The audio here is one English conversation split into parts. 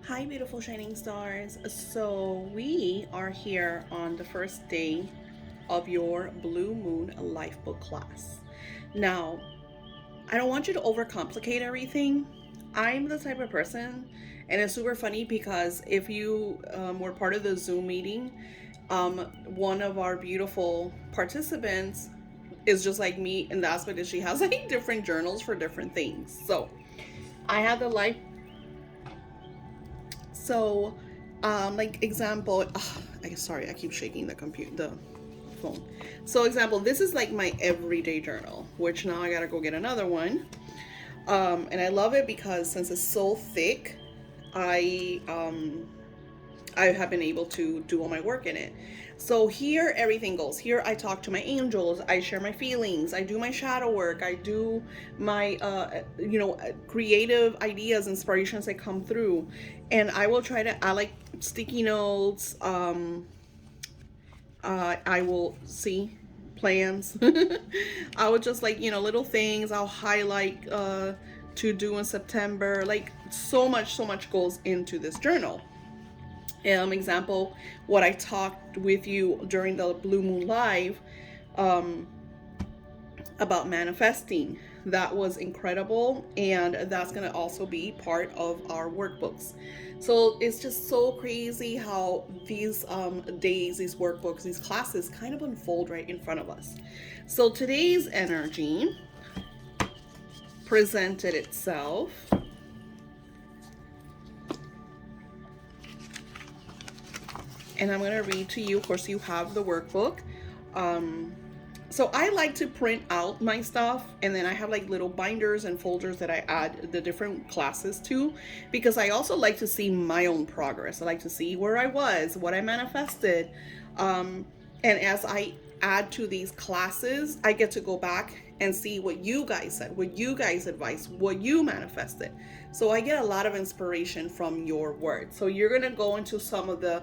Hi, beautiful shining stars. So, we are here on the first day of your Blue Moon Life Book class. Now, I don't want you to overcomplicate everything. I'm the type of person, and it's super funny because if you were part of the Zoom meeting, one of our beautiful participants is just like me in the aspect that she has like different journals for different things. So, I have the life So, like example, sorry, I keep shaking the phone. So, example, this is like my everyday journal, which now I gotta go get another one. And I love it because since it's so thick, I um, I have been able to do all my work in it. So here everything goes. Here I talk to my angels, I share my feelings, I do my shadow work, I do my creative ideas, inspirations that come through. And I will try to I like sticky notes, I will see plans. I would just like, little things I'll highlight to do in September. Like so much goes into this journal. Example, what I talked with you during the Blue Moon Live um, about manifesting. That was incredible, and that's going to also be part of our workbooks. So it's just so crazy how these days, these workbooks, these classes kind of unfold right in front of us. So today's energy presented itself. And I'm going to read to you. Of course, you have the workbook. Um, so I like to print out my stuff, and then I have like little binders and folders that I add the different classes to, because I also like to see my own progress. I like to see where I was, what I manifested. um, and as I add to these classes, I get to go back and see what you guys said, what you guys advised, what you manifested. So I get a lot of inspiration from your words. So you're going to go into some of the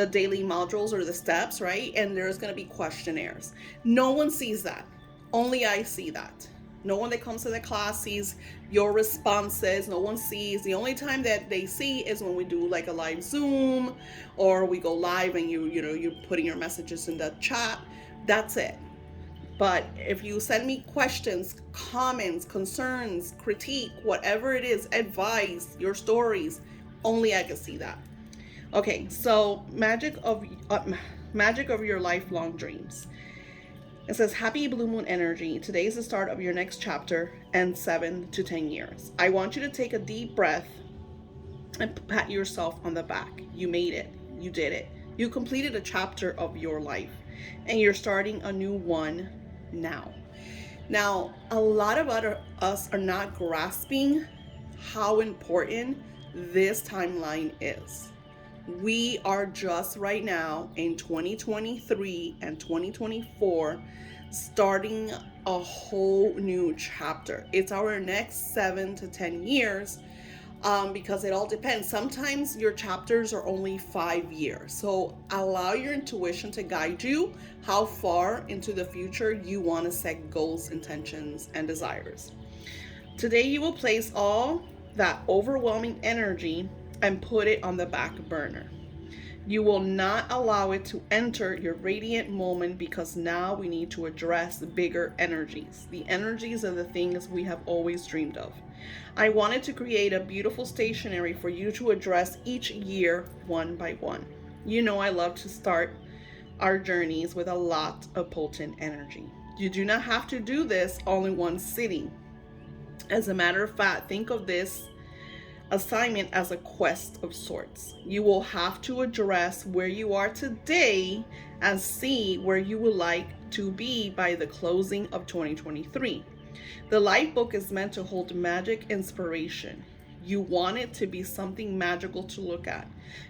daily modules or the steps, right? And there's going to be questionnaires. No one sees that. Only I see that. No one that comes to the class sees your responses. No one sees. The only time that they see is when we do like a live Zoom, or we go live and you're putting your messages in the chat. That's it. But if you send me questions, comments, concerns, critique, whatever it is, advice, your stories, only I can see that. Okay, so magic of your lifelong dreams. It says, Happy Blue Moon energy. Today is the start of your next chapter and 7 to 10 years. I want you to take a deep breath and pat yourself on the back. You made it. You did it. You completed a chapter of your life, and you're starting a new one now. Now, a lot of us are not grasping how important this timeline is. We are just right now in 2023 and 2024 starting a whole new chapter. It's our next 7 to 10 years, because it all depends. Sometimes your chapters are only 5 years. So allow your intuition to guide you how far into the future you want to set goals, intentions, and desires. Today, you will place all that overwhelming energy and put it on the back burner. You will not allow it to enter your radiant moment, because now we need to address the bigger energies. The energies are the things we have always dreamed of. I wanted to create a beautiful stationery for you to address each year one by one. You know I love to start our journeys with a lot of potent energy. You do not have to do this all in one sitting. As a matter of fact, think of this assignment as a quest of sorts. You will have to address where you are today and see where you would like to be by the closing of 2023. The life book is meant to hold magic inspiration. You want it to be something magical to look at.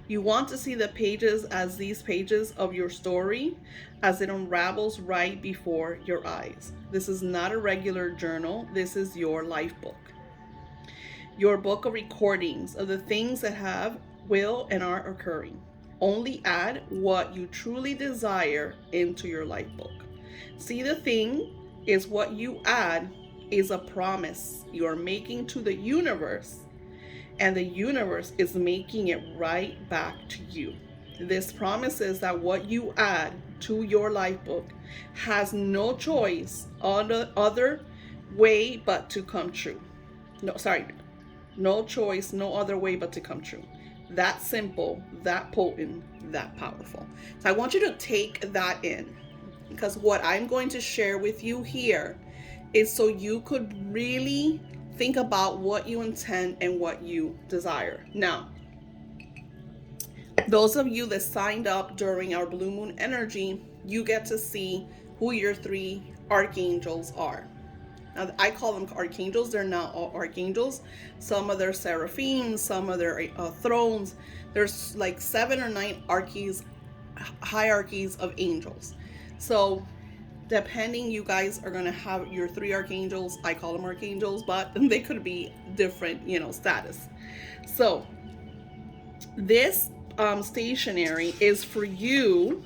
You want to see the pages as these pages of your story as it unravels right before your eyes. This is not a regular journal. This is your life book. Your book of recordings of the things that have, will, and are occurring. Only add what you truly desire into your life book. See, the thing is what you add is a promise you are making to the universe, and the universe is making it right back to you. This promises that what you add to your life book has no choice other way but to come true. No, sorry, no choice, no other way but to come true. That simple, that potent, that powerful. So I want you to take that in, because what I'm going to share with you here is so you could really think about what you intend and what you desire. Now, those of you that signed up during our Blue Moon Energy, you get to see who your 3 archangels are. Now, I call them archangels. They're not all archangels. Some of their seraphims, some of their thrones. There's like 7 or 9 hierarchies of angels. So depending, you guys are going to have your 3 archangels. I call them archangels, but they could be different, status. So this stationery is for you.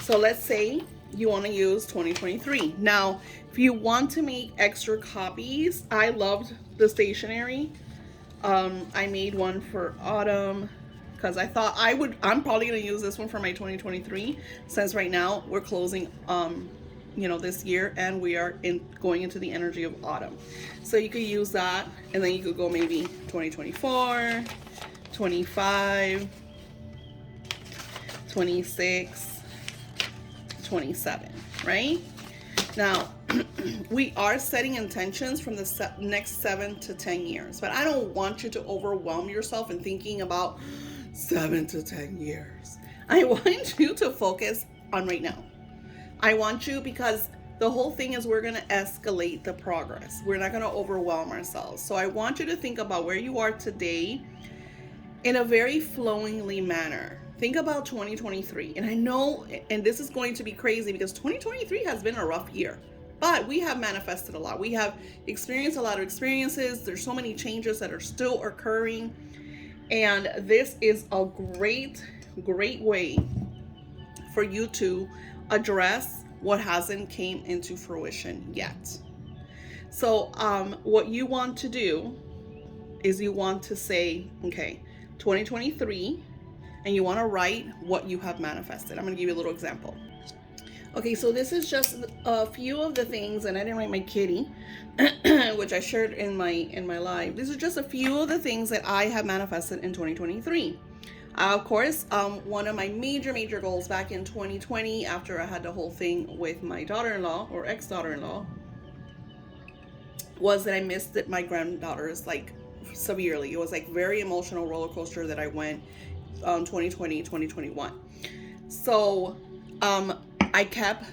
So let's say you want to use 2023. Now, if you want to make extra copies, I loved the stationery. I made one for autumn because I thought I'm probably going to use this one for my 2023, since right now we're closing this year and we are going into the energy of autumn. So you could use that, and then you could go maybe 2024, 25, 26, 27, right? Now, we are setting intentions from the next 7 to 10 years, but I don't want you to overwhelm yourself in thinking about 7 to 10 years. I want you to focus on right now. I want you, because the whole thing is we're going to escalate the progress. We're not going to overwhelm ourselves. So I want you to think about where you are today in a very flowingly manner. Think about 2023. And I know, and this is going to be crazy because 2023 has been a rough year, but we have manifested a lot. We have experienced a lot of experiences. There's so many changes that are still occurring. And this is a great way for you to address what hasn't came into fruition yet. So what you want to do is you want to say, okay, 2023, and you want to write what you have manifested. I'm going to give you a little example. Okay, so this is just a few of the things, and I didn't write my kitty, which I shared in my live. These are just a few of the things that I have manifested in 2023. Of course, one of my major goals back in 2020, after I had the whole thing with my daughter-in-law or ex-daughter-in-law, was that I missed my granddaughters like severely. It was like very emotional roller coaster that I went 2020, 2021. So I kept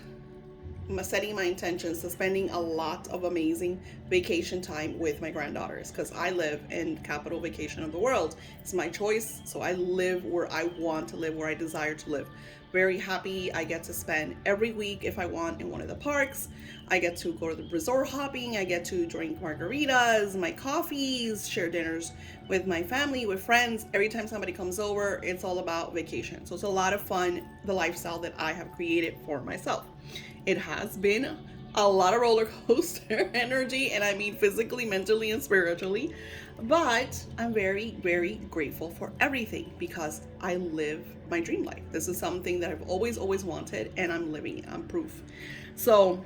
setting my intentions to spending a lot of amazing vacation time with my granddaughters, because I live in capital vacation of the world. It's my choice, so I live where I want to live, where I desire to live. Very happy. I get to spend every week, if I want, in one of the parks. I get to go to the resort hopping. I get to drink margaritas, my coffees, share dinners with my family, with friends. Every time somebody comes over, it's all about vacation. So it's a lot of fun, the lifestyle that I have created for myself. It has been a lot of roller coaster energy, and I mean physically, mentally, and spiritually. But I'm very grateful for everything, because I live my dream life. This is something that I've always wanted, and I'm living it. I'm proof. So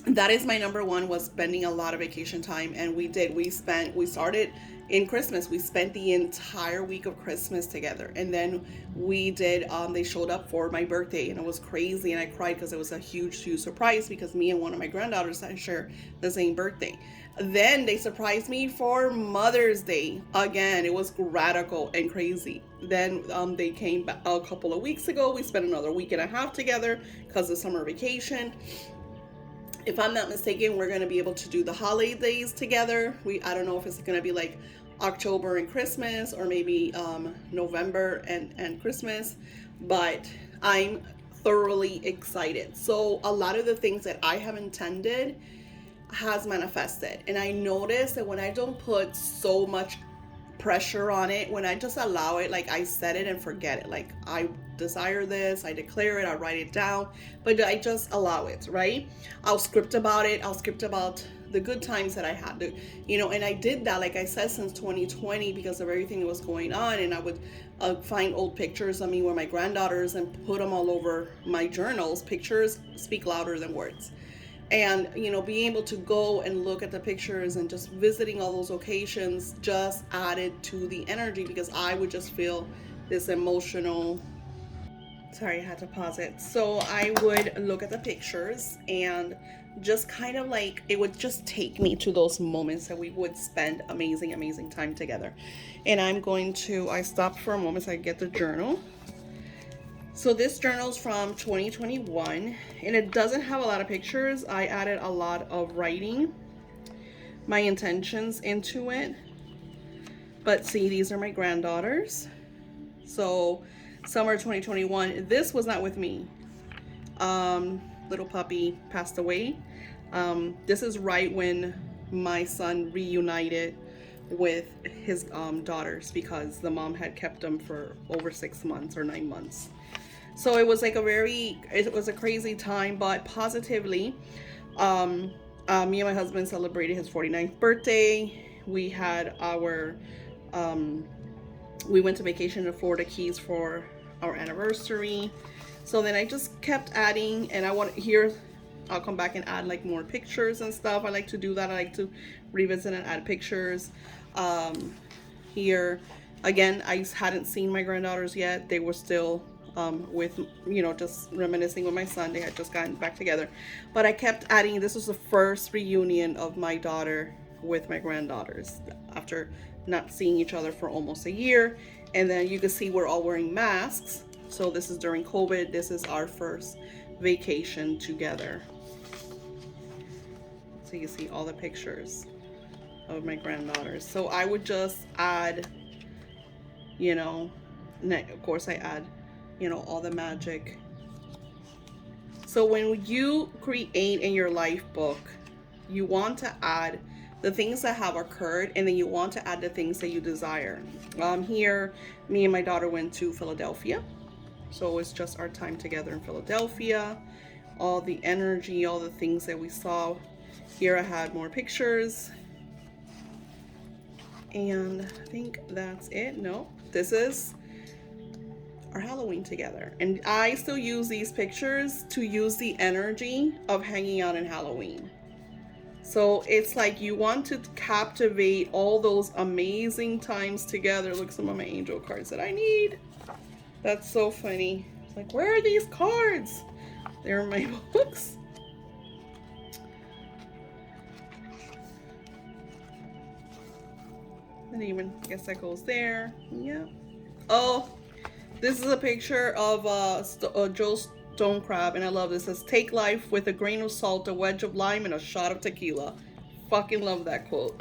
that is my number one, was spending a lot of vacation time. And we started in Christmas. We spent the entire week of Christmas together. And then we did, they showed up for my birthday, and it was crazy. And I cried because it was a huge surprise, because me and one of my granddaughters share the same birthday. Then they surprised me for Mother's Day. Again, it was radical and crazy. Then they came back a couple of weeks ago. We spent another week and a half together because of summer vacation. If I'm not mistaken, we're going to be able to do the holidays together. I don't know if it's going to be like October and Christmas, or maybe November and Christmas, but I'm thoroughly excited. So a lot of the things that I have intended has manifested. And I noticed that when I don't put so much pressure on it, when I just allow it, like I set it and forget it, like I desire this, I declare it, I write it down, but I just allow it, right? I'll script about it. I'll script about the good times that I had, you know. And I did that, like I said, since 2020 because of everything that was going on. And I would find old pictures of me with my granddaughters and put them all over my journals. Pictures speak louder than words. And you know, being able to go and look at the pictures and just visiting all those occasions just added to the energy, because I would just feel this emotional, sorry, I had to pause it. So I would look at the pictures and just kind of like, it would just take me to those moments that we would spend amazing time together. And I stopped for a moment so I get the journal. So this journal's from 2021, and it doesn't have a lot of pictures. I added a lot of writing, my intentions into it. But see, these are my granddaughters. So summer 2021, this was not with me. Little puppy passed away. This is right when my son reunited with his daughters, because the mom had kept them for over 6 months or 9 months. So it was like it was a crazy time, but positively. Me and my husband celebrated his 49th birthday. We had we went to vacation to Florida Keys for our anniversary. So then I just kept adding, and I'll come back and add like more pictures and stuff. I like to do that. I like to revisit and add pictures. Here again, I hadn't seen my granddaughters yet. They were still with, you know, just reminiscing with my son. They had just gotten back together, but I kept adding. This was the first reunion of my daughter with my granddaughters after not seeing each other for almost a year. And then you can see we're all wearing masks. So this is during COVID. This is our first vacation together. So you see all the pictures of my granddaughters. So I would just add, you know, of course I add, you know, all the Magick. So when you create in your life book, you want to add the things that have occurred, and then you want to add the things that you desire. Here, me and my daughter went to Philadelphia. So it was just our time together in Philadelphia. All the energy, all the things that we saw. Here I had more pictures. And I think that's it. No, this is our Halloween together. And I still use these pictures to use the energy of hanging out in Halloween. So it's like you want to captivate all those amazing times together. Look, some of my angel cards that I need. That's so funny. It's like, where are these cards? They're in my books. And even, I guess that goes there. Yeah. Oh, this is a picture of Joe Stone Crab, and I love this. It says, take life with a grain of salt, a wedge of lime, and a shot of tequila. Fucking love that quote.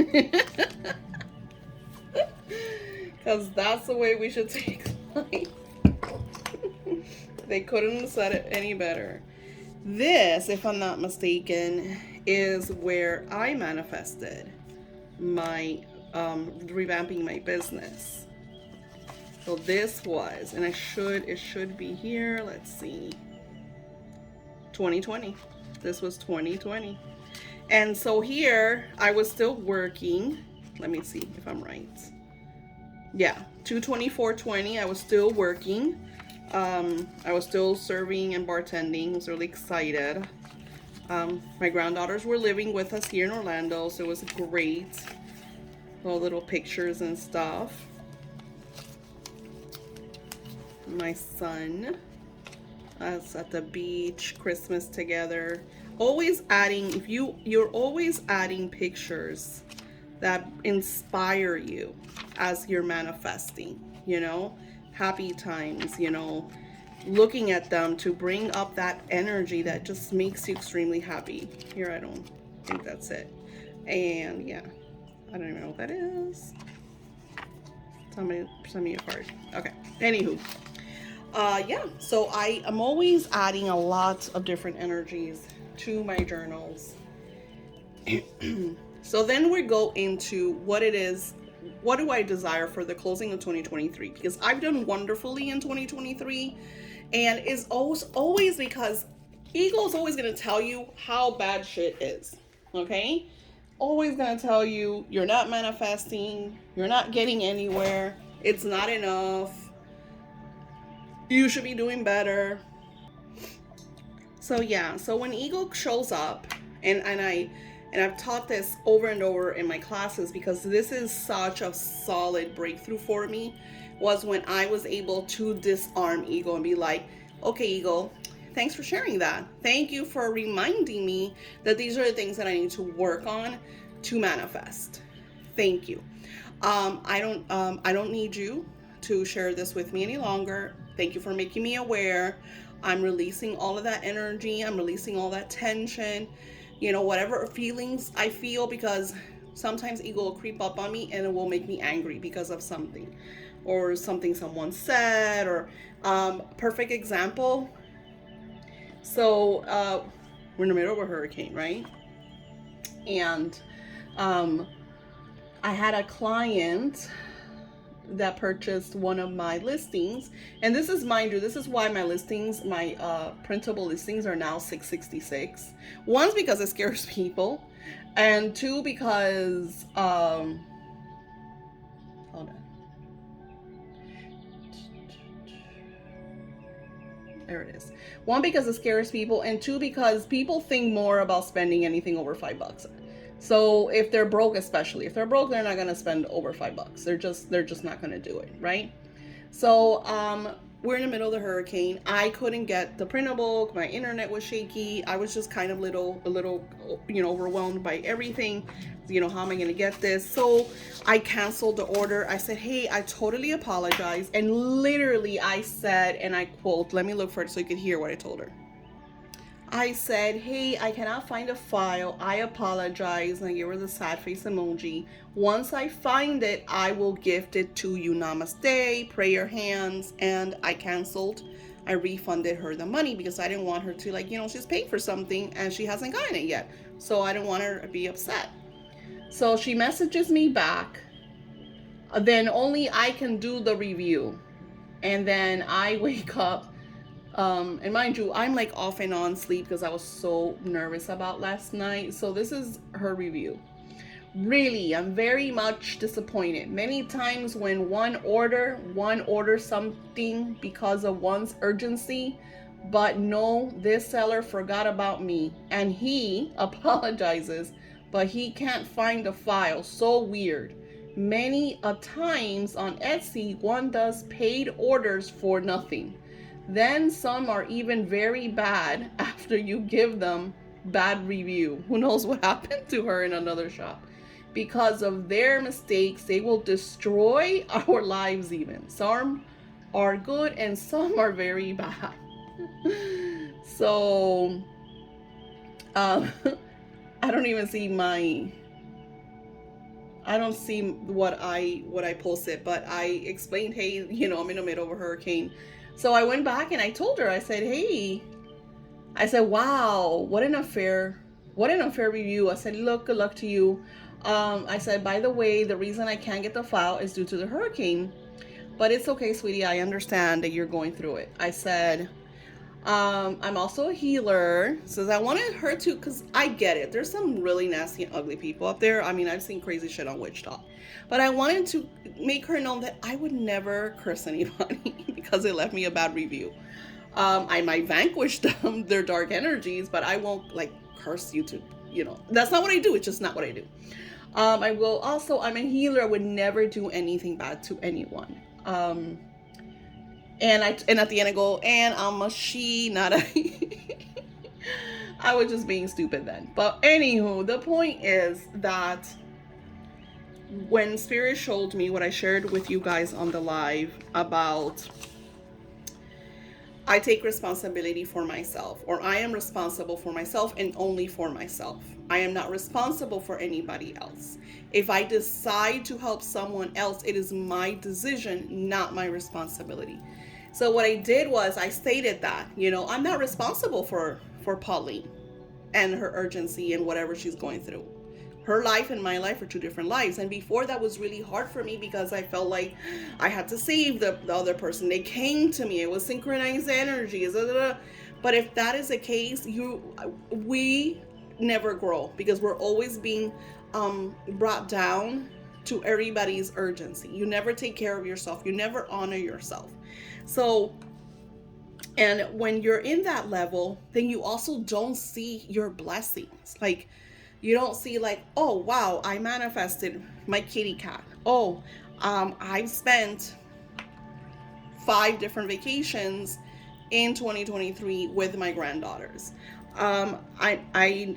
Because that's the way we should take life. They couldn't have said it any better. This, if I'm not mistaken, is where I manifested my revamping my business. So this was, and it should be here. Let's see. 2020. This was 2020. And so here I was still working. Let me see if I'm right. Yeah, 2/24/20. I was still working. I was still serving and bartending. I was really excited. My granddaughters were living with us here in Orlando, so it was great. All little pictures and stuff. My son, us at the beach, Christmas together. Always adding, you're always adding pictures that inspire you as you're manifesting, you know, happy times, you know, looking at them to bring up that energy that just makes you extremely happy. Here, I don't think that's it. And yeah, I don't even know what that is. Send me a card. Okay, anywho. Yeah, so I am always adding a lot of different energies to my journals. So then we go into what it is. What do I desire for the closing of 2023? Because I've done wonderfully in 2023, and it's always because ego is always going to tell you how bad shit is. Okay, always going to tell you you're not manifesting, you're not getting anywhere, it's not enough, you should be doing better. So yeah, so when ego shows up, and I've taught this over and over in my classes because this is such a solid breakthrough for me, was when I was able to disarm ego and be like, okay, ego, thanks for sharing that. Thank you for reminding me that these are the things that I need to work on to manifest. Thank you. I don't need you to share this with me any longer. Thank you for making me aware. I'm releasing all of that energy. I'm releasing all that tension, whatever feelings I feel, because sometimes ego will creep up on me and it will make me angry because of something or something someone said, or perfect example. So we're in the middle of a hurricane, right? And I had a client that purchased one of my listings, and this is, mind you, this is why my listings, my printable listings, are now $666. One's because it scares people, and two because hold on, there it is. One, because it scares people, and two, because people think more about spending anything over $5. So if they're broke, especially if they're broke, they're not gonna spend over $5. They're just not gonna do it, right? So we're in the middle of the hurricane. I couldn't get the printable. My internet was shaky. I was just kind of a little overwhelmed by everything. How am I gonna get this? So I canceled the order. I said, hey, I totally apologize. And literally I said, and I quote, let me look for it so you could hear what I told her. I said, hey, I cannot find a file. I apologize. And I gave her the sad face emoji. Once I find it, I will gift it to you. Namaste, pray your hands. And I canceled. I refunded her the money because I didn't want her to, she's paid for something and she hasn't gotten it yet. So I didn't want her to be upset. So she messages me back. Then only I can do the review. And then I wake up. And mind you, I'm like off and on sleep because I was so nervous about last night. So this is her review. Really, I'm very much disappointed. Many times when one orders something because of one's urgency, but no, this seller forgot about me and he apologizes, but he can't find the file. So weird. Many a times on Etsy, one does paid orders for nothing. Then some are even very bad after you give them bad review. Who knows what happened to her in another shop? Because of their mistakes, they will destroy our lives even. Some are good and some are very bad. So, I don't even see I don't see what I posted, but I explained, hey, I'm in the middle of a hurricane. So I went back and I told her, I said, hey, wow, what an unfair review. I said, look, good luck to you. I said, by the way, the reason I can't get the file is due to the hurricane, but it's okay, sweetie. I understand that you're going through it. I said, I'm also a healer. So I wanted her to, because I get it. There's some really nasty and ugly people up there. I mean, I've seen crazy shit on Witch Talk. But I wanted to make her know that I would never curse anybody because they left me a bad review. I might vanquish them, their dark energies, but I won't curse you to, that's not what I do. It's just not what I do. I'm a healer. I would never do anything bad to anyone. And at the end I go, and I'm a she, not a I was just being stupid then. But anywho, the point is that when Spirit showed me what I shared with you guys on the live about I take responsibility for myself, or I am responsible for myself and only for myself. I am not responsible for anybody else. If I decide to help someone else, it is my decision, not my responsibility. So what I did was I stated that, I'm not responsible for Pauline and her urgency and whatever she's going through. Her life and my life are two different lives. And before, that was really hard for me because I felt like I had to save the other person. They came to me. It was synchronized energy. But if that is the case, we never grow because we're always being brought down to everybody's urgency. You never take care of yourself. You never honor yourself. So, and when you're in that level, then you also don't see your blessings. Like, you don't see like, oh wow, I manifested my kitty cat. Oh, I've spent 5 different vacations in 2023 with my granddaughters. I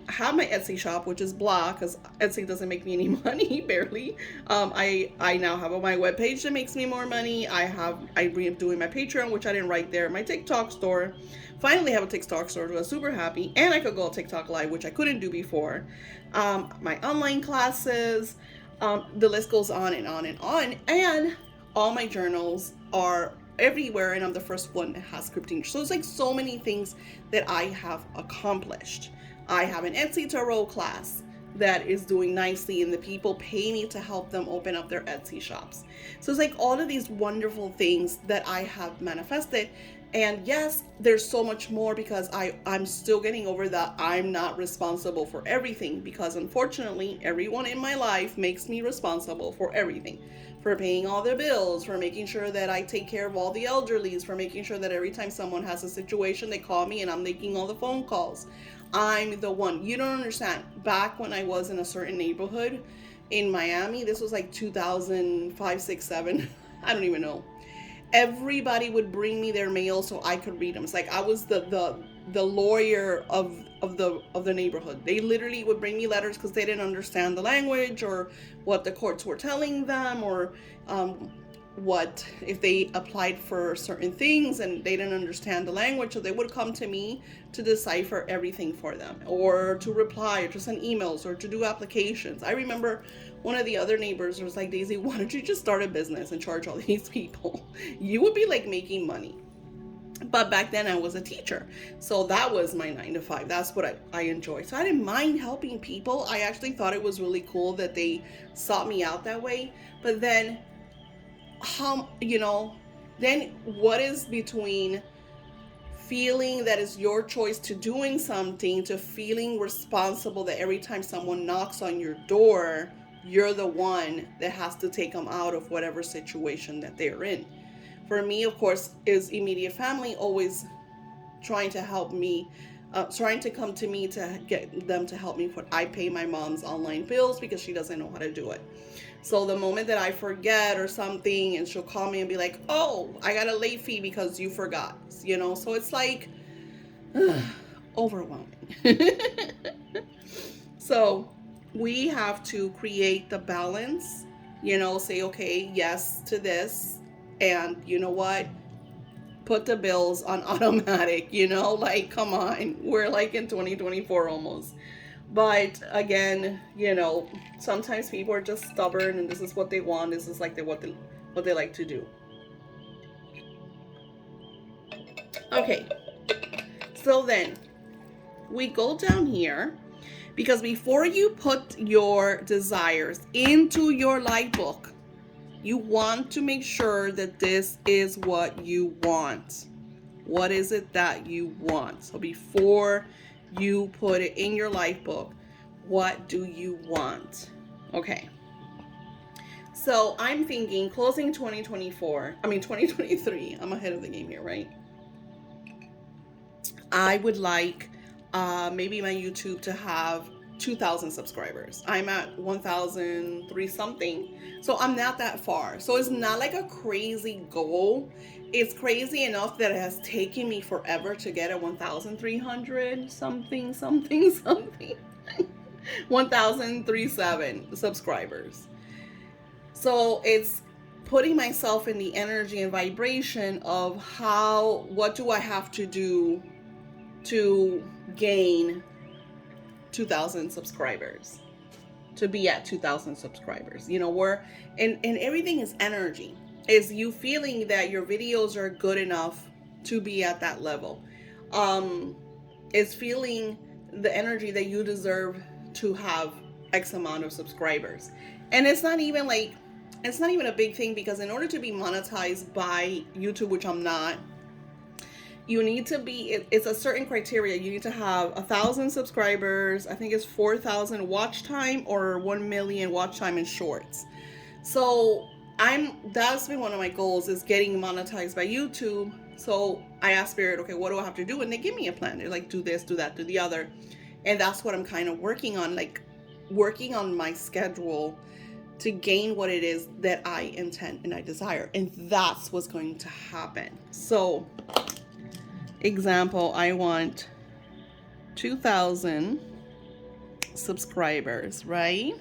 have my Etsy shop, which is blah, because Etsy doesn't make me any money, barely. I now have on my webpage that makes me more money. I'm doing my Patreon, which I didn't write there. My TikTok store. Finally have a TikTok store, so I was super happy. And I could go TikTok live, which I couldn't do before. My online classes, the list goes on and on and on. And all my journals are everywhere, and I'm the first one that has scripting. So it's like so many things that I have accomplished. I have an Etsy tarot class that is doing nicely, and the people pay me to help them open up their Etsy shops. So it's like all of these wonderful things that I have manifested. And yes, there's so much more, because I'm still getting over that I'm not responsible for everything, because unfortunately everyone in my life makes me responsible for everything. For paying all their bills, for making sure that I take care of all the elderlies, for making sure that every time someone has a situation, they call me and I'm making all the phone calls. I'm the one. You don't understand. Back when I was in a certain neighborhood in Miami, this was like 2005, 6, 7, I don't even know. Everybody would bring me their mail so I could read them. It's like I was the lawyer of the neighborhood. They literally would bring me letters because they didn't understand the language, or what the courts were telling them, or what if they applied for certain things and they didn't understand the language. So they would come to me to decipher everything for them, or to reply, or to send emails, or to do applications. I remember one of the other neighbors was like, Daisy, why don't you just start a business and charge all these people? You would be like making money. But back then I was a teacher, so that was my 9 to 5. That's what I enjoyed. So I didn't mind helping people. I actually thought it was really cool that they sought me out that way. But then then what is between feeling that it's your choice to doing something, to feeling responsible that every time someone knocks on your door, you're the one that has to take them out of whatever situation that they're in. For me, of course, is immediate family always trying to help me, trying to come to me to get them to help me. I pay my mom's online bills because she doesn't know how to do it. So the moment that I forget or something, and she'll call me and be like, oh, I got a late fee because you forgot, so it's like overwhelming. So we have to create the balance, say, okay, yes to this. And you know what? Put the bills on automatic, like, come on. We're like in 2024 almost. But again, sometimes people are just stubborn, and this is what they want. This is like what they like to do. Okay. So then we go down here, because before you put your desires into your life book, you want to make sure that this is what you want. What is it that you want? So before you put it in your life book, what do you want? Okay. So I'm thinking closing 2023. I'm ahead of the game here, right? I would like maybe my YouTube to have 2,000 subscribers. I'm at 1,003 something. So I'm not that far. So it's not like a crazy goal. It's crazy enough that it has taken me forever to get at 1,300 something 1,037 subscribers. So it's putting myself in the energy and vibration of what do I have to do to gain 2,000 subscribers, to be at 2,000 subscribers. And everything is energy. Is you feeling that your videos are good enough to be at that level. Is feeling the energy that you deserve to have X amount of subscribers. And it's not even a big thing, because in order to be monetized by YouTube, which I'm not, you need to be, it's a certain criteria. You need to have 1,000 subscribers. I think it's 4,000 watch time or 1 million watch time in shorts. So that's been one of my goals, is getting monetized by YouTube. So I asked Spirit, okay, what do I have to do? And they give me a plan. They're like, do this, do that, do the other. And that's what I'm kind of working on, like working on my schedule to gain what it is that I intend and I desire. And that's what's going to happen. So, example, I want 2,000 subscribers, right?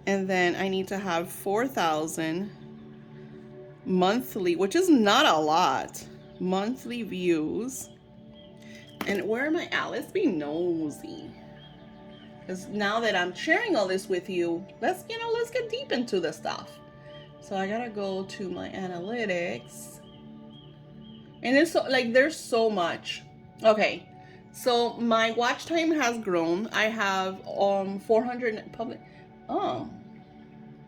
And then I need to have 4,000 monthly, which is not a lot, monthly views. And where am I at? Let's be nosy. Because now that I'm sharing all this with you, let's get deep into the stuff. So I gotta go to my analytics. And it's so, like, there's so much. Okay, so my watch time has grown. I have 400 public. Oh,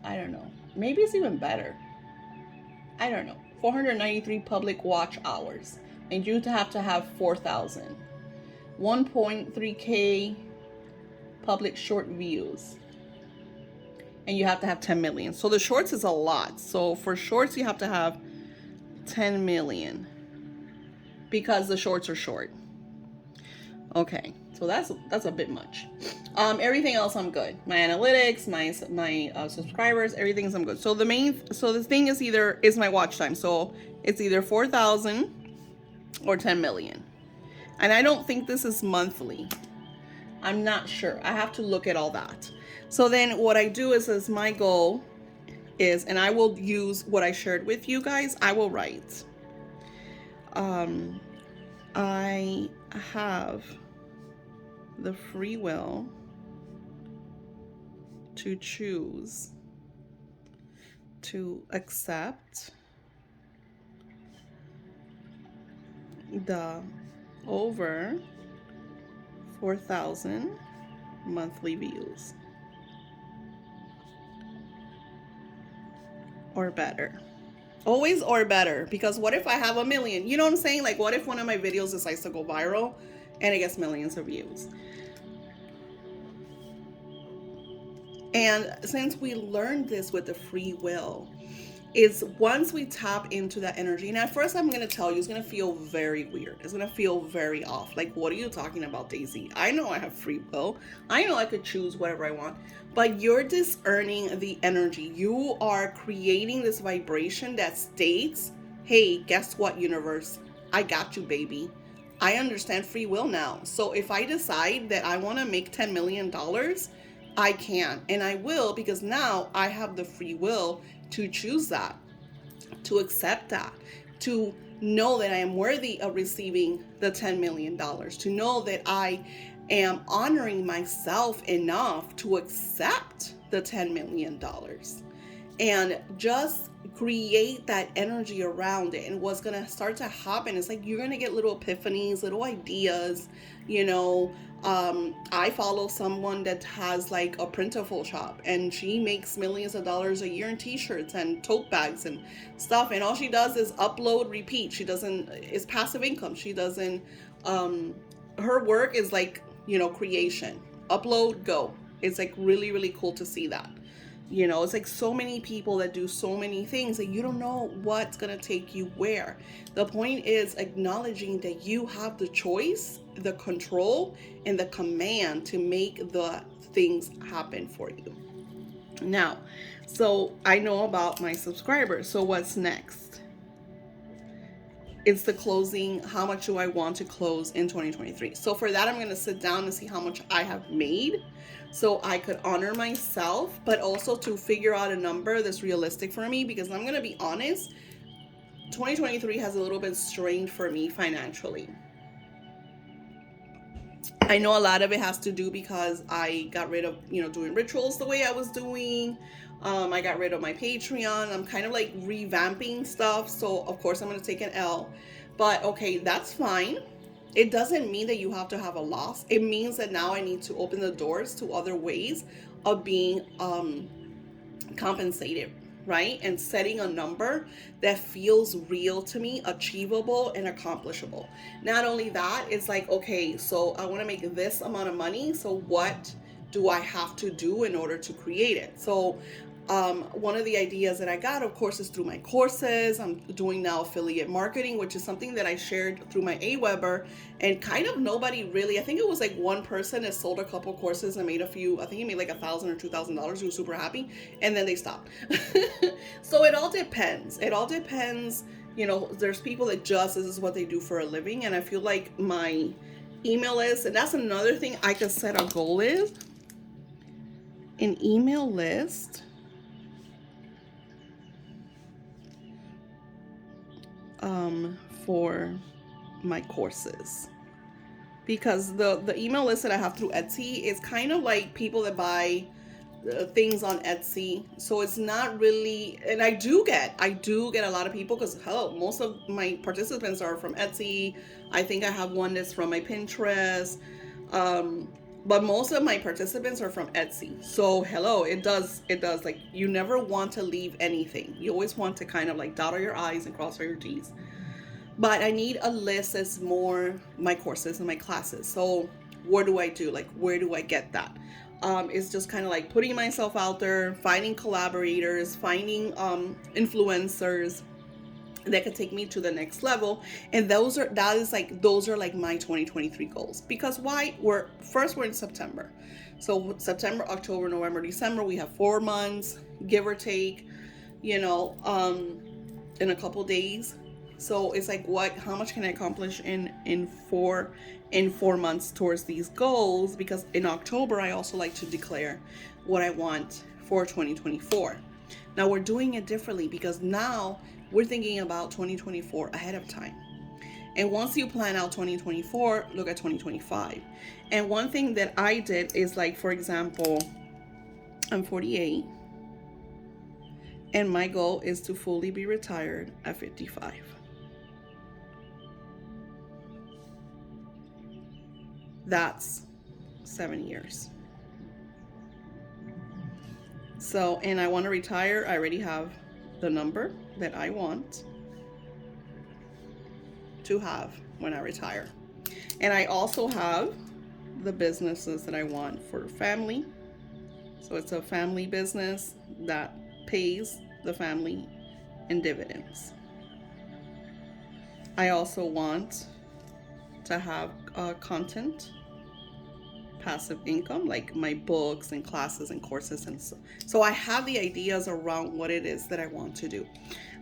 I don't know. Maybe it's even better. I don't know. 493 public watch hours, and you have to have 4,000. 1.3K public short views, and you have to have 10 million. So the shorts is a lot. So for shorts, you have to have 10 million because the shorts are short. Okay, so that's a bit much. Everything else I'm good. My analytics, my subscribers, everything's I'm good. So the thing is my watch time. So it's either 4,000 or 10 million, and I don't think this is monthly. I'm not sure. I have to look at all that. So then what I do is my goal is, and I will use what I shared with you guys. I will write. I have the free will to choose to accept the over 4,000 monthly views or better. Always or better, because what if I have 1 million? You know what I'm saying? Like, what if one of my videos decides to go viral and it gets millions of views? And since we learned this with the free will, is once we tap into that energy, and at first I'm going to tell you, it's going to feel very weird. It's going to feel very off. Like, what are you talking about, Daisy? I know I have free will. I know I could choose whatever I want, but you're discerning the energy. You are creating this vibration that states, hey, guess what, universe? I got you, baby. I understand free will now. So if I decide that I want to make $10 million, I can, and I will, because now I have the free will to choose that, to accept that, to know that I am worthy of receiving the $10 million, to know that I am honoring myself enough to accept the $10 million, and just create that energy around it. And what's going to start to happen is, like, you're going to get little epiphanies, little ideas, you know. I follow someone that has like a printable shop, and she makes millions of dollars a year in t-shirts and tote bags and stuff, and all she does is upload, repeat. It's passive income. She doesn't, her work is like, you know, creation, upload, go. It's like really, really cool to see that. You know, it's like so many people that do so many things that you don't know what's going to take you where. The point is acknowledging that you have the choice, the control, and the command to make the things happen for you. Now, so I know about my subscribers. So what's next? It's the closing. How much do I want to close in 2023? So for that, I'm going to sit down and see how much I have made, so I could honor myself, but also to figure out a number that's realistic for me, because I'm going to be honest, 2023 has a little bit strained for me financially. I know a lot of it has to do because I got rid of, you know, doing rituals the way I was doing. I got rid of my Patreon. I'm kind of like revamping stuff. So of course I'm going to take an L, but okay, that's fine. It doesn't mean that you have to have a loss. It means that now I need to open the doors to other ways of being compensated, right? And setting a number that feels real to me, achievable and accomplishable. Not only that, it's like, okay, so I want to make this amount of money. So what do I have to do in order to create it? So one of the ideas that I got, of course, is through my courses. I'm doing now affiliate marketing, which is something that I shared through my Aweber, and kind of nobody really, I think it was like one person that sold a couple courses and made a few, I think he made like $1,000 or $2,000. He was super happy, and then they stopped. So it all depends. It all depends. You know, there's people that just, this is what they do for a living. And I feel like my email list, and that's another thing I could set a goal is an email list for my courses, because the email list that I have through Etsy is kind of like people that buy things on Etsy. So it's not really, and I do get a lot of people, because hell, most of my participants are from Etsy. I think I have one that's from my Pinterest, but most of my participants are from Etsy. So hello, it does like, you never want to leave anything. You always want to kind of like dot all your I's and cross all your T's. But I need a list that's more my courses and my classes. So what do I do? Like, where do I get that? It's just kind of like putting myself out there, finding collaborators, finding influencers that could take me to the next level. And those are like my 2023 goals. Because why? We're in September. So September, October, November, December, we have 4 months, give or take, you know, in a couple days. So it's like, how much can I accomplish in 4 months towards these goals? Because in October, I also like to declare what I want for 2024. Now we're doing it differently, because now we're thinking about 2024 ahead of time. And once you plan out 2024, look at 2025. And one thing that I did is, like, for example, I'm 48, and my goal is to fully be retired at 55. That's 7 years. So, and I want to retire. I already have the number that I want to have when I retire. And I also have the businesses that I want for family. So it's a family business that pays the family in dividends. I also want to have content, passive income, like my books and classes and courses, and so I have the ideas around what it is that I want to do.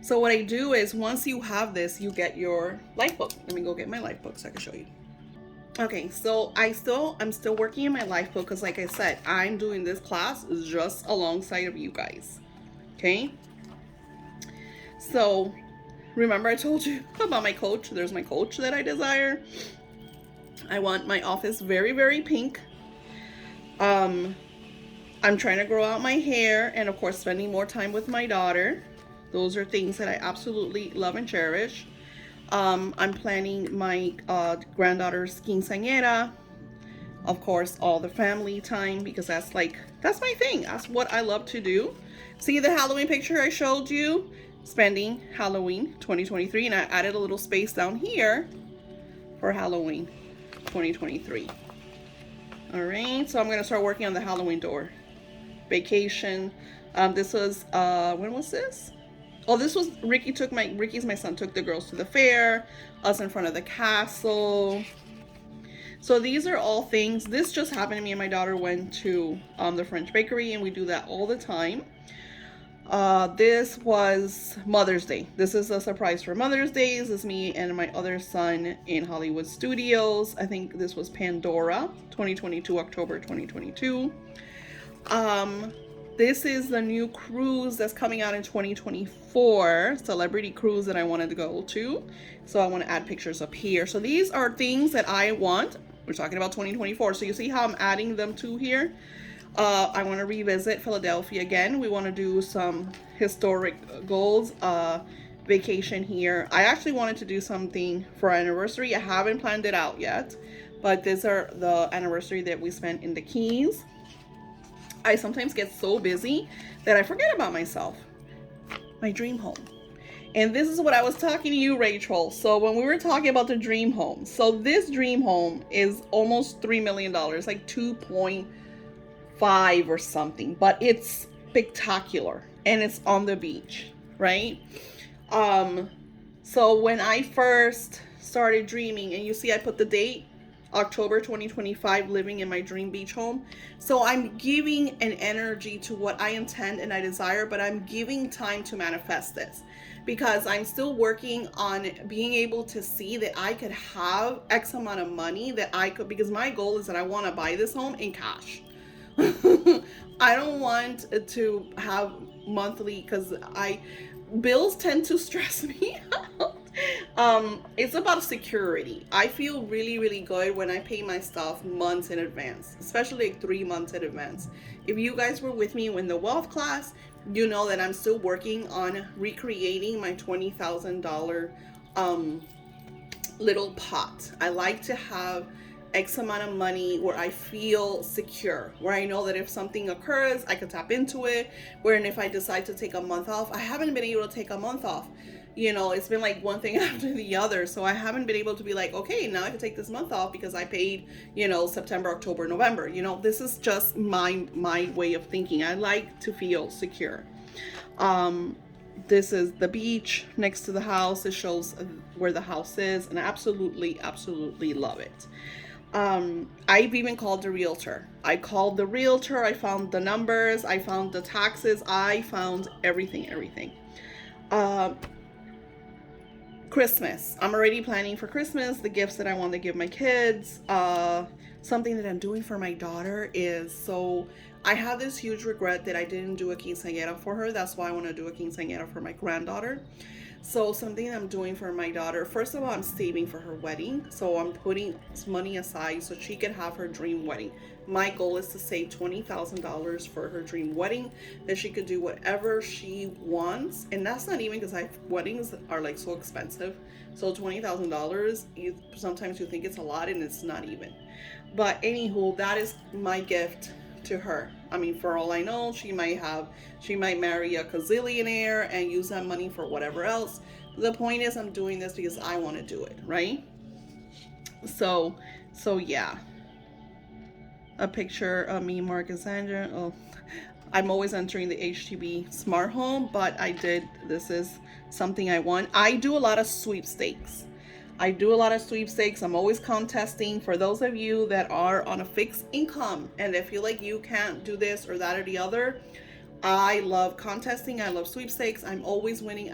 So what I do is, once you have this, you get your life book. Let me go get my life book so I can show you. Okay, so I'm still working in my life book, because like I said, I'm doing this class just alongside of you guys. Okay, so remember I told you about my coach. There's my coach that I desire. I want my office very, very pink. I'm trying to grow out my hair, and of course spending more time with my daughter. Those are things that I absolutely love and cherish. I'm planning my granddaughter's quinceañera. Of course, all the family time, because that's my thing. That's what I love to do. See the Halloween picture I showed you? Spending Halloween 2023, and I added a little space down here for Halloween 2023. All right, so I'm gonna start working on the Halloween door. Vacation. This was when was this? Oh, this was Ricky's my son, took the girls to the fair, us in front of the castle. So these are all things. This just happened to me, and my daughter went to the French bakery, and we do that all the time. This was Mother's Day. This is a surprise for Mother's Day. This is me and my other son in Hollywood Studios. I think this was Pandora 2022, October 2022. This is the new cruise that's coming out in 2024, celebrity cruise that I wanted to go to. So I want to add pictures up here. So these are things that I want. We're talking about 2024. So you see how I'm adding them to here? I want to revisit Philadelphia again. We want to do some historic goals, vacation here. I actually wanted to do something for our anniversary. I haven't planned it out yet, but these are the anniversary that we spent in the Keys. I sometimes get so busy that I forget about myself. my dream home. And this is what I was talking to you, Rachel. So when we were talking about the dream home, so this dream home is almost $3 million, like 2.5 or something, but it's spectacular and it's on the beach, right? So when I first started dreaming, and you see I put the date, October 2025, living in my dream beach home. So I'm giving an energy to what I intend and I desire, but I'm giving time to manifest this, because I'm still working on being able to see that I could have X amount of money that I could, because my goal is that I want to buy this home in cash. I don't want to have monthly, because bills tend to stress me out. It's about security. I feel really, really good when I pay my stuff months in advance, especially like 3 months in advance. If you guys were with me in the wealth class, you know that I'm still working on recreating my $20,000 little pot. I like to have X amount of money where I feel secure, where I know that if something occurs, I can tap into it. Where, if I decide to take a month off, I haven't been able to take a month off. You know, it's been like one thing after the other. So I haven't been able to be like, okay, now I can take this month off because I paid, you know, September, October, November. You know, this is just my way of thinking. I like to feel secure. This is the beach next to the house. It shows where the house is, and I absolutely, absolutely love it. I've even called the realtor. I called the realtor. I found the numbers. I found the taxes. I found everything. Christmas. I'm already planning for Christmas, the gifts that I want to give my kids. Something that I'm doing for my daughter is, so I have this huge regret that I didn't do a quinceañera for her. That's why I want to do a quinceañera for my granddaughter. So something I'm doing for my daughter, first of all, I'm saving for her wedding. So I'm putting money aside so she could have her dream wedding. My goal is to save $20,000 for her dream wedding, that she could do whatever she wants. And that's not even, because weddings are like so expensive. So $20,000, sometimes you think it's a lot, and it's not even. But anywho, that is my gift to her. I mean, for all I know, she might marry a gazillionaire and use that money for whatever else. The point is, I'm doing this because I want to do it, right? So yeah. A picture of me, Marcus Sandra. Oh, I'm always entering the HTB smart home, but this is something I want. I do a lot of sweepstakes. I'm always contesting. For those of you that are on a fixed income and they feel like you can't do this or that or the other, I love contesting. I love sweepstakes. I'm always winning.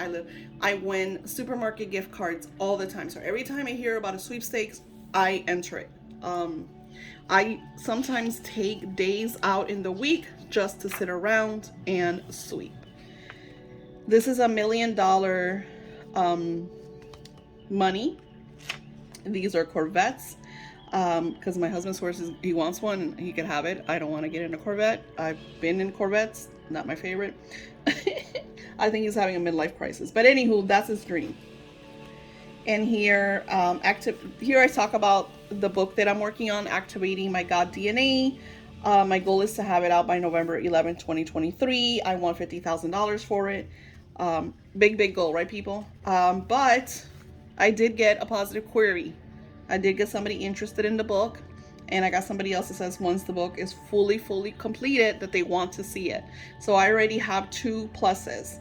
I win supermarket gift cards all the time. So every time I hear about a sweepstakes, I enter it. I sometimes take days out in the week just to sit around and sweep. This is $1 million money. These are Corvettes, because my husband swears he wants one. He can have it. I don't want to get in a Corvette. I've been in Corvettes, not my favorite. I think he's having a midlife crisis. But anywho, that's his dream. And here, here I talk about the book that I'm working on, Activating My God DNA. My goal is to have it out by November 11, 2023. I want $50,000 for it. Big goal, right, people? But I did get a positive query. I did get somebody interested in the book, and I got somebody else that says once the book is fully completed that they want to see it. So I already have 2 pluses.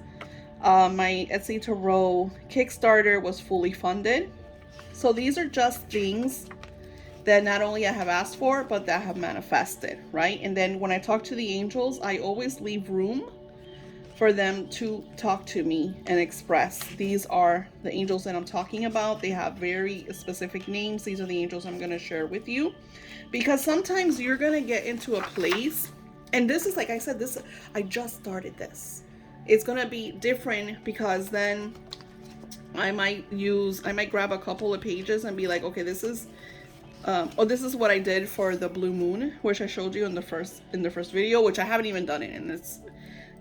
My Etsy to Row Kickstarter was fully funded. So these are just things that not only I have asked for, but that have manifested, right? And then when I talk to the angels, I always leave room for them to talk to me and express. These are the angels that I'm talking about. They have very specific names. These are the angels I'm going to share with you, because sometimes you're going to get into a place, and this is, like I said, I just started this. It's going to be different, because then I might grab a couple of pages and be like, okay, this is what I did for the blue moon, which I showed you in the first video, which I haven't even done it, and it's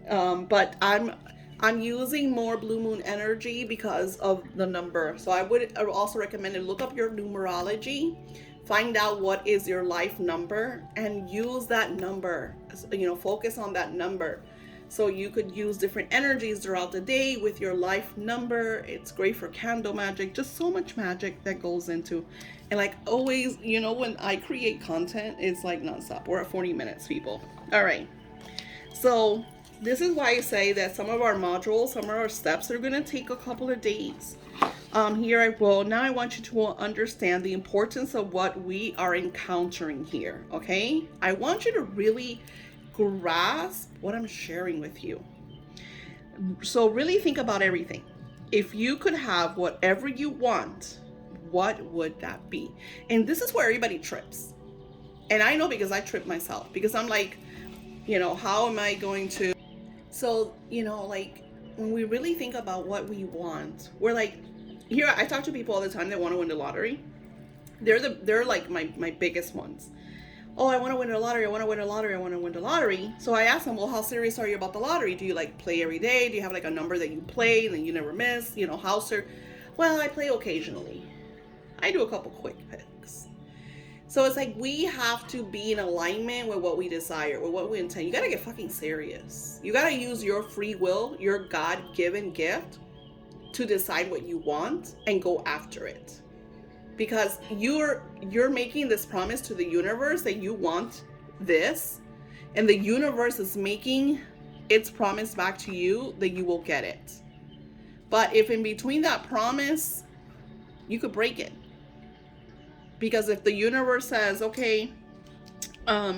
but I'm using more blue moon energy because of the number. So I would also recommend to look up your numerology, find out what is your life number, and use that number. You know, focus on that number. So you could use different energies throughout the day with your life number. It's great for candle magic, just so much magic that goes into. And like always, you know, when I create content, it's like nonstop. We're at 40 minutes, people. All right. So this is why I say that some of our modules, some of our steps are going to take a couple of days. Here I will. Now I want you to understand the importance of what we are encountering here. Okay. I want you to really grasp what I'm sharing with you. So really think about everything. If you could have whatever you want, what would that be? And this is where everybody trips. And I know because I trip myself, because I'm like, you know, how am I going to? So, you know, like when we really think about what we want, we're like, here, I talk to people all the time that want to win the lottery. They're like my biggest ones. Oh, I want to win the lottery. I want to win the lottery. I want to win the lottery. So I ask them, well, how serious are you about the lottery? Do you like play every day? Do you have like a number that you play and then you never miss? You know, how serious? Well, I play occasionally. I do a couple quick picks. So it's like we have to be in alignment with what we desire, with what we intend. You got to get fucking serious. You got to use your free will, your God-given gift to decide what you want and go after it. Because you're making this promise to the universe that you want this, and the universe is making its promise back to you that you will get it. But if in between that promise, you could break it. Because if the universe says, okay,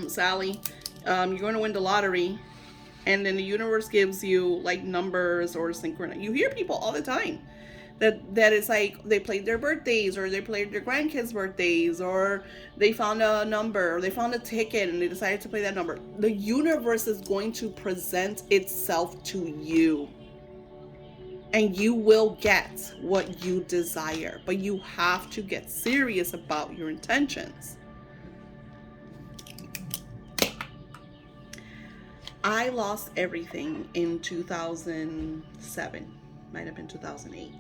Sally, you're going to win the lottery, and then the universe gives you like numbers or synchronous. You hear people all the time that it's like they played their birthdays, or they played their grandkids' birthdays, or they found a number, or they found a ticket and they decided to play that number. The universe is going to present itself to you, and you will get what you desire, but you have to get serious about your intentions. I lost everything in 2007, might have been 2008.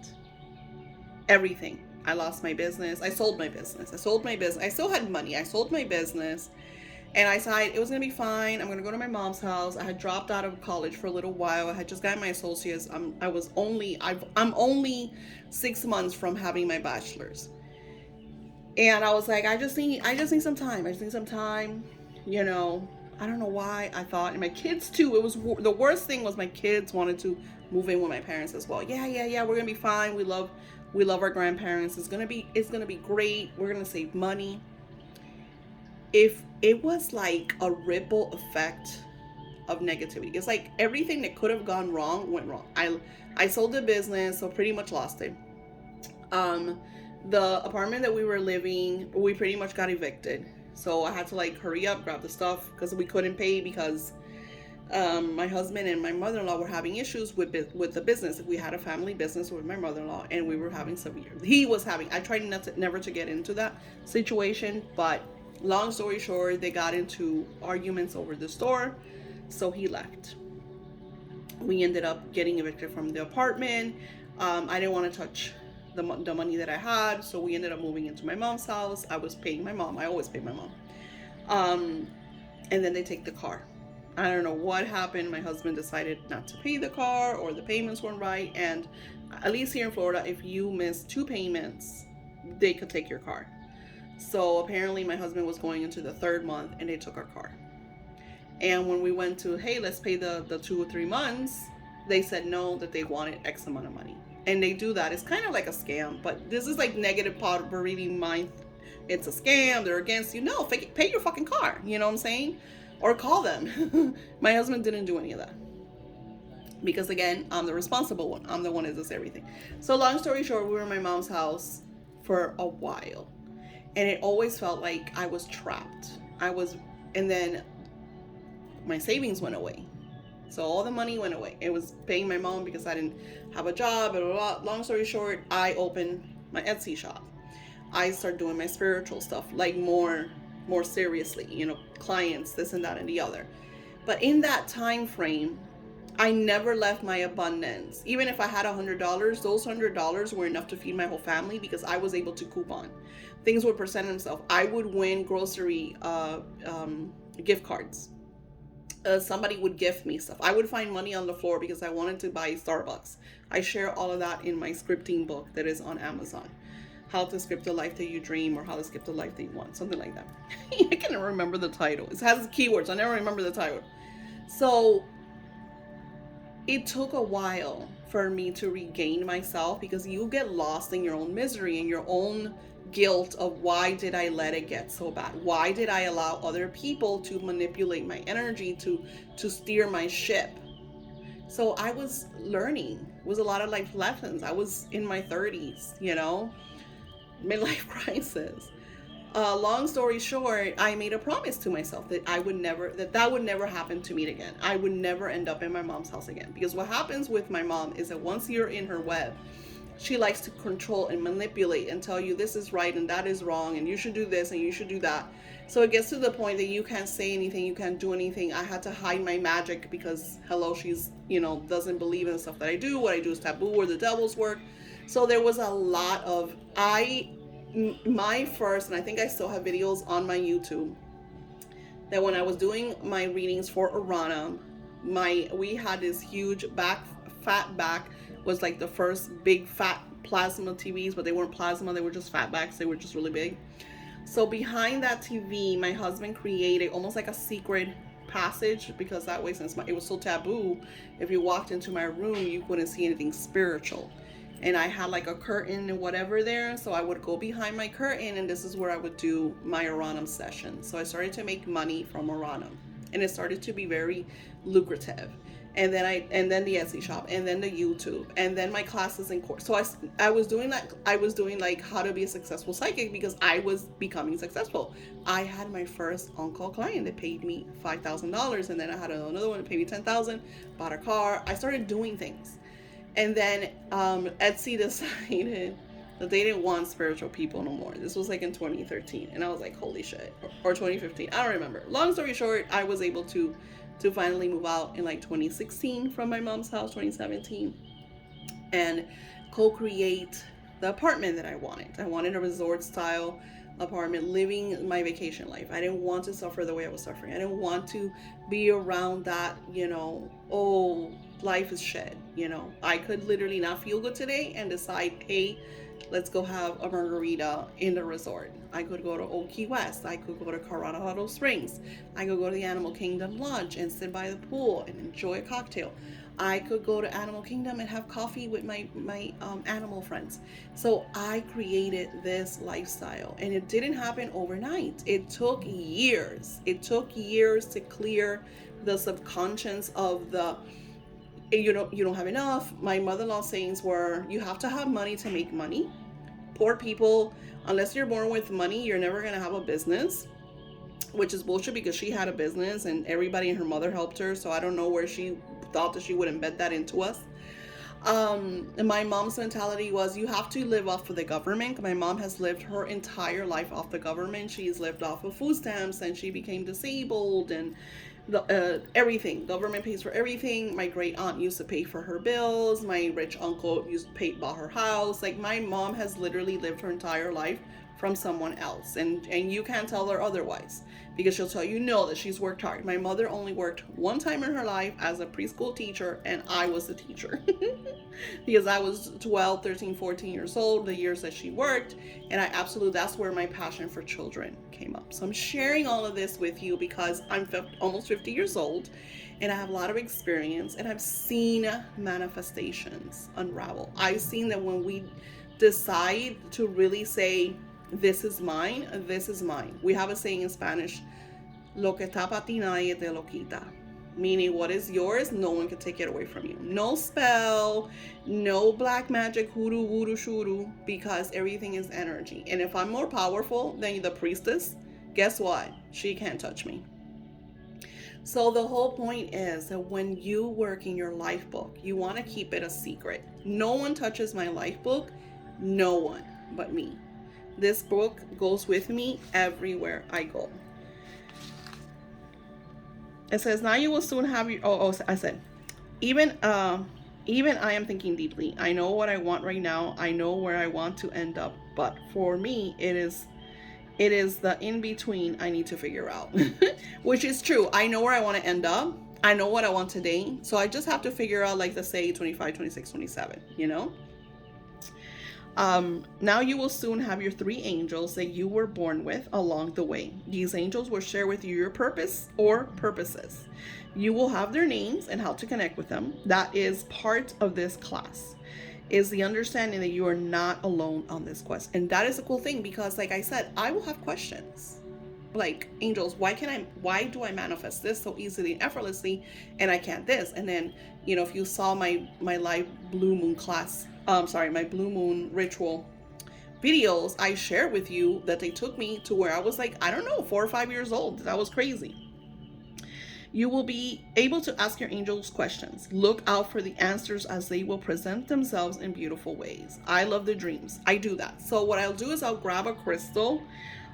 Everything. I lost my business. I sold my business. I still had money. I sold my business, and I decided it was going to be fine. I'm going to go to my mom's house. I had dropped out of college for a little while. I had just gotten my associates. I'm only 6 months from having my bachelor's. And I was like, I just need some time. I just need some time, you know. I don't know why I thought, and my kids too. It was the worst thing was my kids wanted to move in with my parents as well. Yeah. We're gonna be fine. We love our grandparents. It's gonna be great. We're gonna save money. If it was like a ripple effect of negativity, it's like everything that could have gone wrong went wrong. I sold the business, so pretty much lost it. The apartment that we were living, we pretty much got evicted. So I had to like hurry up, grab the stuff, because we couldn't pay, because my husband and my mother-in-law were having issues with the business. We had a family business with my mother-in-law, and we were having I tried never to get into that situation, but long story short, they got into arguments over the store, so he left. We ended up getting evicted from the apartment. I didn't want to touch the money that I had, so we ended up moving into my mom's house. I was paying my mom. I always pay my mom. And then they take the car. I don't know what happened. My husband decided not to pay the car, or the payments weren't right. And at least here in Florida, if you miss 2 payments, they could take your car. So apparently my husband was going into the 3rd month, and they took our car. And when we went to, hey, let's pay the 2 or 3 months, they said no, that they wanted X amount of money. And they do that. It's kind of like a scam, but this is like negative poverty mind. It's a scam. They're against you. No, pay your fucking car. You know what I'm saying? Or call them. My husband didn't do any of that, because again, I'm the responsible one. I'm the one that does everything. So long story short, we were in my mom's house for a while, and it always felt like I was trapped. And then my savings went away. So all the money went away. It was paying my mom because I didn't have a job. Blah, blah, blah. Long story short, I opened my Etsy shop. I started doing my spiritual stuff, like more seriously, you know, clients, this and that and the other. But in that time frame, I never left my abundance. Even if I had $100, those $100 were enough to feed my whole family, because I was able to coupon. Things would present themselves. I would win grocery gift cards. somebody would gift me stuff. I would find money on the floor because I wanted to buy Starbucks. I share all of that in my scripting book that is on Amazon. How to script the life that you dream, or how to script the life that you want, something like that. I can't remember the title. It has keywords. I never remember the title. So it took a while for me to regain myself, because you get lost in your own misery and your own guilt of, why did I let it get so bad? Why did I allow other people to manipulate my energy, to steer my ship? So I was learning. It was a lot of life lessons. I was in my 30s, midlife crisis. Long story short, I made a promise to myself that that would never happen to me again. I would never end up in my mom's house again. Because what happens with my mom is that once you're in her web, she likes to control and manipulate and tell you this is right and that is wrong, and you should do this and you should do that. So it gets to the point that you can't say anything, you can't do anything. I had to hide my magic because, hello, she's, doesn't believe in the stuff that I do. What I do is taboo, or the devil's work. So there was a lot of, my first, and I think I still have videos on my YouTube, that when I was doing my readings for Arana, we had this huge fat back, was like the first big fat plasma TVs, but they weren't plasma, they were just fat backs, they were just really big. So behind that TV, my husband created almost like a secret passage, because that way, since it was so taboo, if you walked into my room, you couldn't see anything spiritual. And I had like a curtain and whatever there, so I would go behind my curtain, and this is where I would do my Aranam session. So I started to make money from Aranam, and it started to be very lucrative. And then the Etsy shop, and then the YouTube, and then my classes in course. So I was doing that. I was doing like how to be a successful psychic, because I was becoming successful. I had my first on-call client that paid me $5,000, and then I had another one that paid me $10,000. Bought a car. I started doing things. And then Etsy decided that they didn't want spiritual people no more. This was like in 2013. And I was like, holy shit. Or 2015. I don't remember. Long story short, I was able to finally move out in like 2016 from my mom's house, 2017. And co-create the apartment that I wanted. I wanted a resort style apartment, living my vacation life. I didn't want to suffer the way I was suffering. I didn't want to be around that, oh, life is shit. I could literally not feel good today and decide, hey, let's go have a margarita in the resort. I could go to Old Key West. I could go to Colorado Springs. I could go to the Animal Kingdom Lodge and sit by the pool and enjoy a cocktail. I could go to Animal Kingdom and have coffee with my animal friends. So I created this lifestyle, and it didn't happen overnight. It took years. It took years to clear the subconscious of the, you don't have enough. My mother-in-law's sayings were, you have to have money to make money. Poor people, unless you're born with money, you're never going to have a business, which is bullshit, because she had a business and everybody and her mother helped her. So I don't know where she thought that she would embed that into us. And my mom's mentality was, you have to live off of the government. My mom has lived her entire life off the government. She's lived off of food stamps, and she became disabled, and everything. Government pays for everything. My great aunt used to pay for her bills. My rich uncle bought her house. Like, my mom has literally lived her entire life from someone else, and you can't tell her otherwise, because she'll tell you no, that she's worked hard. My mother only worked one time in her life as a preschool teacher, and I was the teacher because I was 12, 13, 14 years old the years that she worked, and that's where my passion for children came up. So I'm sharing all of this with you because I'm almost 50 years old, and I have a lot of experience, and I've seen manifestations unravel. I've seen that when we decide to really say, this is mine, this is mine. We have a saying in Spanish, lo que está para ti nadie te lo quita. Meaning, what is yours, no one can take it away from you. No spell, no black magic, hoodoo, voodoo, shuru, because everything is energy. And if I'm more powerful than the priestess, guess what? She can't touch me. So the whole point is that when you work in your life book, you want to keep it a secret. No one touches my life book, no one but me. This book goes with me everywhere I go. It says, now you will soon have your, I said, even I am thinking deeply. I know what I want right now. I know where I want to end up. But for me, it It is the in-between I need to figure out, which is true. I know where I want to end up. I know what I want today. So I just have to figure out, like, let's say 25, 26, 27, you know? Now you will soon have your 3 angels that you were born with along the way. These angels will share with you your purpose or purposes. You will have their names and how to connect with them. That is part of this class, is the understanding that you are not alone on this quest. And that is a cool thing, because like I said, I will have questions. Like, angels, why do I manifest this so easily and effortlessly, and I can't this? And then, you know, if you saw my live blue moon class, my blue moon ritual videos, I shared with you that they took me to where I was like, I don't know, 4 or 5 years old. That was crazy. You will be able to ask your angels questions. Look out for the answers as they will present themselves in beautiful ways. I love the dreams. I do that. So what I'll do is I'll grab a crystal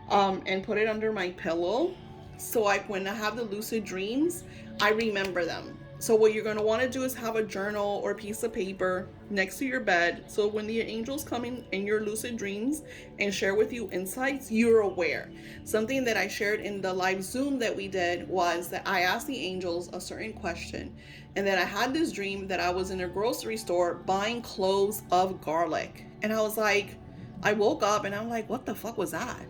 and put it under my pillow. So when I have the lucid dreams, I remember them. So what you're going to want to do is have a journal or a piece of paper next to your bed. So when the angels come in your lucid dreams and share with you insights, you're aware. Something that I shared in the live Zoom that we did was that I asked the angels a certain question. And then I had this dream that I was in a grocery store buying cloves of garlic. And I was like, I woke up and I'm like, what the fuck was that?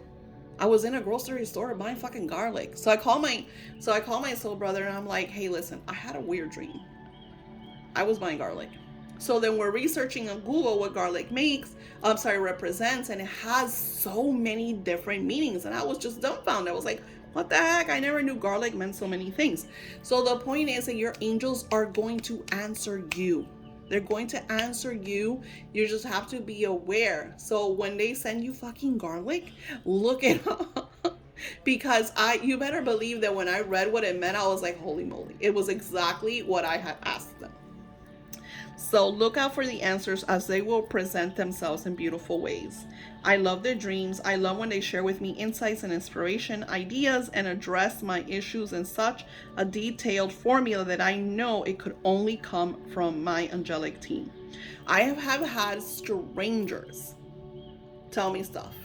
I was in a grocery store buying fucking garlic. So I call my soul brother and I'm like, hey, listen, I had a weird dream. I was buying garlic. So then we're researching on Google what garlic represents, and it has so many different meanings. And I was just dumbfounded. I was like, what the heck? I never knew garlic meant so many things. So the point is that your angels are going to answer you. They're going to answer you. You just have to be aware. So when they send you fucking garlic, look it up. Because you better believe that when I read what it meant, I was like, holy moly. It was exactly what I had asked them. So look out for the answers as they will present themselves in beautiful ways. I love their dreams. I love when they share with me insights and inspiration, ideas, and address my issues in such a detailed formula that I know it could only come from my angelic team. I have had strangers tell me stuff.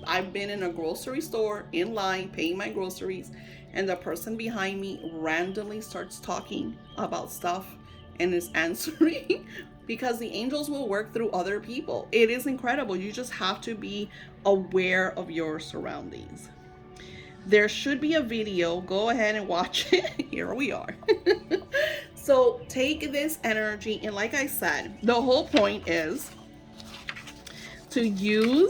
I've been in a grocery store in line paying my groceries, and the person behind me randomly starts talking about stuff and is answering because the angels will work through other people. It is incredible. You just have to be aware of your surroundings. There should be a video. Go ahead and watch it. Here we are. So take this energy, and like I said, the whole point is to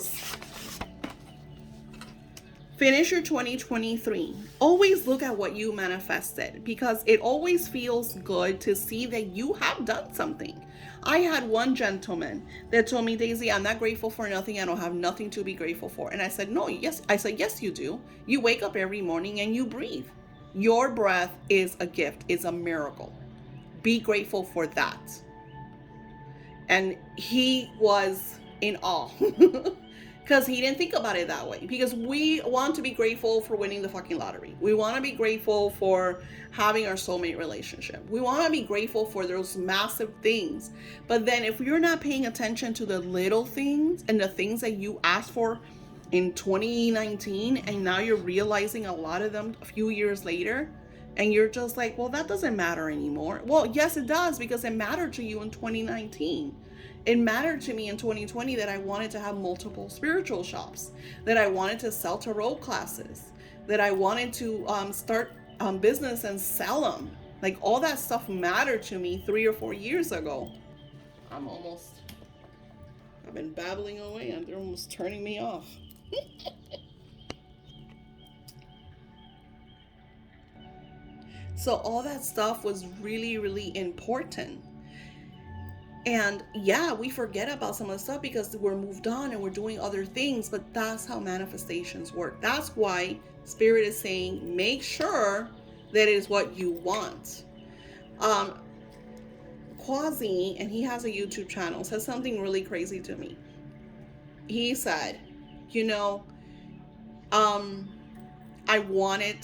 finish your 2023. Always look at what you manifested, because it always feels good to see that you have done something. I had one gentleman that told me, Daisy, I'm not grateful for nothing. I don't have nothing to be grateful for. And I said, no, yes. I said, yes, you do. You wake up every morning and you breathe. Your breath is a gift. It's a miracle. Be grateful for that. And he was in awe. Because he didn't think about it that way. Because we want to be grateful for winning the fucking lottery. We want to be grateful for having our soulmate relationship. We want to be grateful for those massive things. But then if you're not paying attention to the little things and the things that you asked for in 2019, and now you're realizing a lot of them a few years later, and you're just like, well, that doesn't matter anymore. Well, yes, it does, because it mattered to you in 2019. It mattered to me in 2020 that I wanted to have multiple spiritual shops, that I wanted to sell tarot classes, that I wanted to start business and sell them. Like, all that stuff mattered to me 3 or 4 years ago. I've been babbling away and they're almost turning me off. So all that stuff was really, really important. And yeah, we forget about some of the stuff because we're moved on and we're doing other things, but that's how manifestations work. That's why Spirit is saying, make sure that it is what you want. Quasi, and he has a YouTube channel, says something really crazy to me. He said, I wanted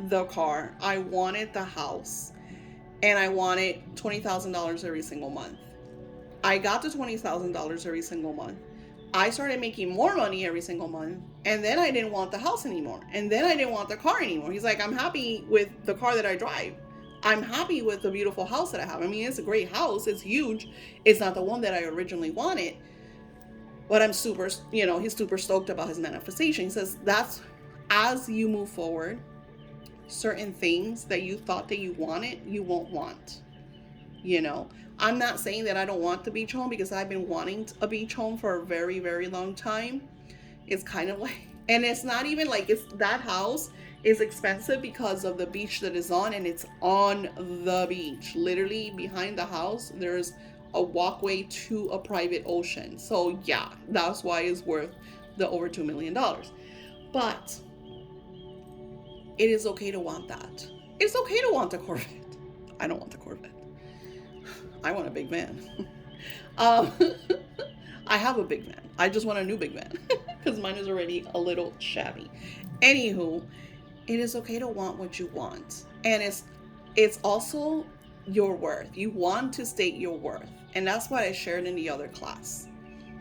the car, I wanted the house, and I wanted $20,000 every single month. I got the $20,000 every single month, I started making more money every single month, and then I didn't want the house anymore, and then I didn't want the car anymore. He's like, I'm happy with the car that I drive. I'm happy with the beautiful house that I have. I mean, it's a great house. It's huge. It's not the one that I originally wanted, but I'm super, he's super stoked about his manifestation. He says that's as you move forward, certain things that you thought that you wanted, you won't want. I'm not saying that I don't want the beach home, because I've been wanting a beach home for a very, very long time. It's kind of like, and it's not even like it's that house is expensive because of the beach that is on, and it's on the beach. Literally behind the house, there's a walkway to a private ocean. So yeah, that's why it's worth the over $2 million. But it is okay to want that. It's okay to want a Corvette. I don't want the Corvette. I want a big van. um, I have a big van. I just want a new big van because mine is already a little shabby. Anywho, it is okay to want what you want. And it's also your worth. You want to state your worth. And that's what I shared in the other class.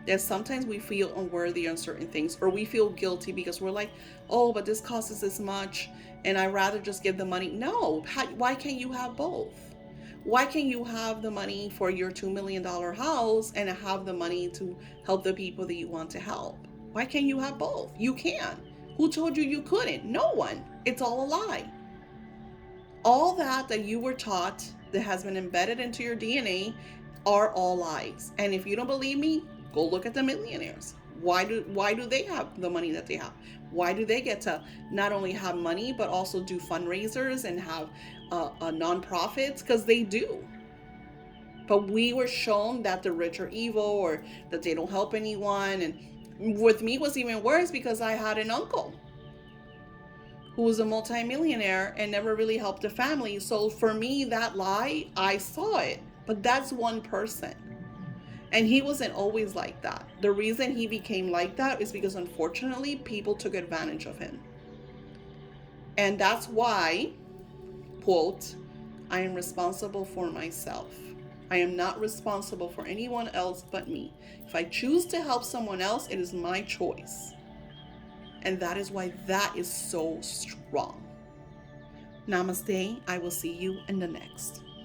That sometimes we feel unworthy on certain things, or we feel guilty because we're like, oh, but this costs us this much, and I'd rather just give the money. No, why can't you have both? Why can't you have the money for your $2 million house and have the money to help the people that you want to help? Why can't you have both? You can. Who told you you couldn't? No one. It's all a lie. All that you were taught, that has been embedded into your DNA, are all lies. And if you don't believe me, go look at the millionaires. Why do they have the money that they have? Why do they get to not only have money, but also do fundraisers and have nonprofits? Because they do. But we were shown that the rich are evil, or that they don't help anyone. And with me, it was even worse because I had an uncle who was a multimillionaire and never really helped the family. So for me, that lie, I saw it. But that's one person. And he wasn't always like that. The reason he became like that is because, unfortunately, people took advantage of him. And that's why, quote, I am responsible for myself. I am not responsible for anyone else but me. If I choose to help someone else, it is my choice. And that is why that is so strong. Namaste. I will see you in the next.